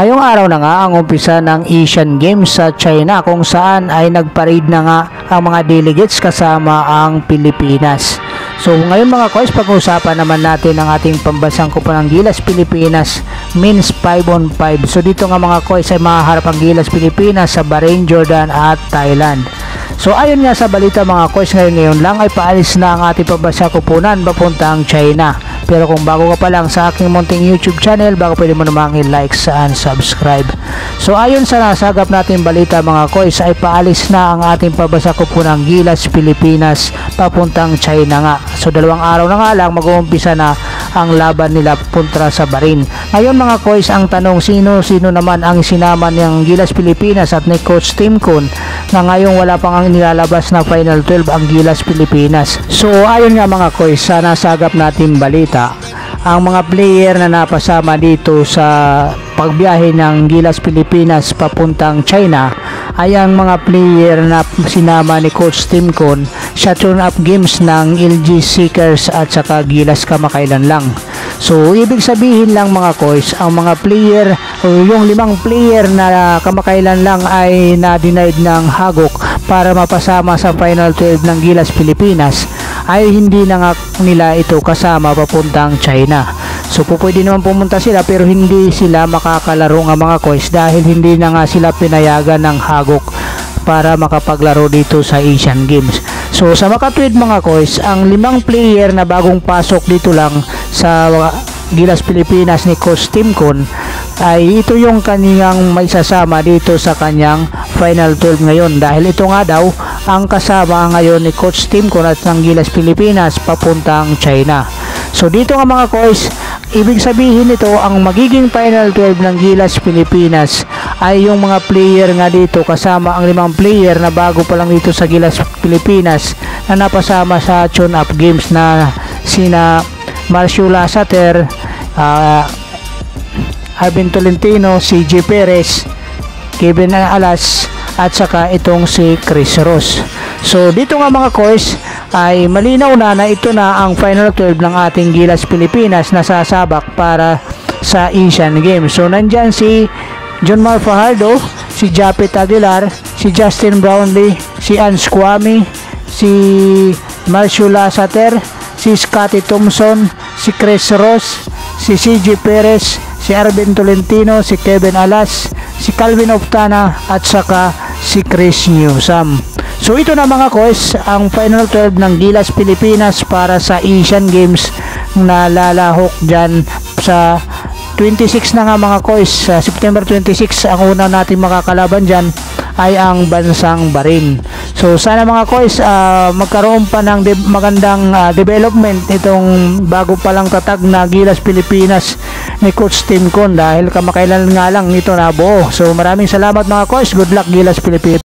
Ngayong araw na nga ang umpisa ng Asian Games sa China, kung saan ay nagparade na nga ang mga delegates kasama ang Pilipinas. So ngayon mga koys, pag-uusapan naman natin ang ating pambansang koponan ng Gilas Pilipinas Men's 5-on-5. So dito nga mga koys ay mahaharap ang Gilas Pilipinas sa Bahrain, Jordan at Thailand. So ayon nga sa balita mga koys, ngayon lang ay paalis na ang ating pambansang koponan papuntang China. Pero kung bago ka pa lang sa aking munting YouTube channel, baka pwede mo namang i-like and subscribe. So ayon sa nasagap natin balita mga koys, ay paalis na ang ating pambansang koponan ng Gilas Pilipinas papuntang China nga. So 2 araw na nga lang mag-uumpisa na ang laban nila kontra sa Bahrain. Ngayon mga koys, ang tanong, sino naman ang sinama ng Gilas Pilipinas at ni Coach Tim Con na ngayong wala pang ang nilalabas na Final 12 ang Gilas Pilipinas. So ayon nga mga koys, sa nasagap natin balita, ang mga player na napasama dito sa pagbiyahe ng Gilas Pilipinas papuntang China ay ang mga player na sinama ni Coach Tim Con sa tune-up games ng LG Seekers at saka Gilas kamakailan lang. So ibig sabihin lang mga koys, ang mga player o yung 5 player na kamakailan lang ay na-denied ng hagok para mapasama sa Final 12 ng Gilas Pilipinas ay hindi na nga nila ito kasama papuntang China. So pwede naman pumunta sila pero hindi sila makakalaro nga mga koys dahil hindi na nga sila pinayagan ng hagok para makapaglaro dito sa Asian Games. So sa makatwid mga koys, ang 5 player na bagong pasok dito lang sa Gilas Pilipinas ni Coach Tim Con ay ito yung kaniyang may sasama dito sa kanyang Final 12 ngayon, dahil ito nga daw ang kasama ngayon ni Coach Tim Con at ng Gilas Pilipinas papuntang China. So dito nga mga koys, ibig sabihin nito ang magiging Final 12 ng Gilas Pilipinas ay yung mga player nga dito kasama ang 5 player na bago pa lang dito sa Gilas Pilipinas na napasama sa tune-up games na sina Marcio Lasater, Arvin Tolentino, CJ Perez, Kevin Alas at saka itong si Chris Ross. So dito nga mga koys ay malinaw na ito na ang Final 12 ng ating Gilas Pilipinas na sasabak para sa Asian Games. So nandyan si John Mar Fajardo, si Japet Aguilar, si Justin Brownlee, si Ans Kwame, si Marcio Lasater, si Scotty Thompson, si Chris Ross, si CJ Perez, si Arvin Tolentino, si Kevin Alas, si Calvin Oftana at saka si Chris Newsam. So ito na mga koys ang Final 12 ng Gilas Pilipinas para sa Asian Games na lalahok dyan sa 26 na nga mga koys. Sa September 26 ang una natin makakalaban dyan ay ang bansang Bahrain. So sana mga koys magkaroon pa ng magandang development itong bago pa lang tatag na Gilas Pilipinas ni Coach Tim Con dahil kamakailan nga lang ito nabuo. So maraming salamat mga koys. Good luck Gilas Pilipinas.